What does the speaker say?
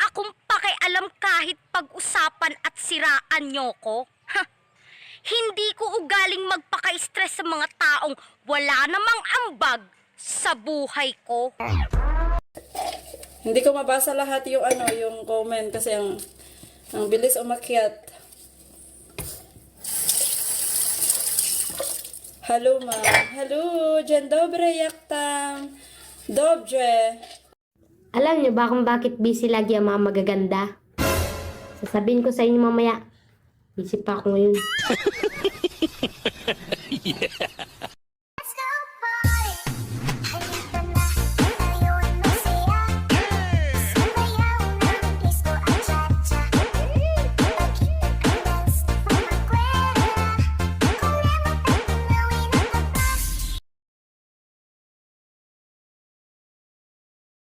akong pakialam kahit pag-usapan at siraan nyo ko. Ha? Hindi ko ugaling magpaka-stress sa mga taong wala namang ambag sa buhay ko. Hindi ko mabasa lahat yung yung comment kasi ang bilis umakyat. Hello, ma'am. Hello, dzień dobry, jak tam? Dobrze. Alam niyo ba kung bakit busy lagi ang mga magaganda? Sasabihin ko sa inyo mamaya. Busy pa ako ngayon.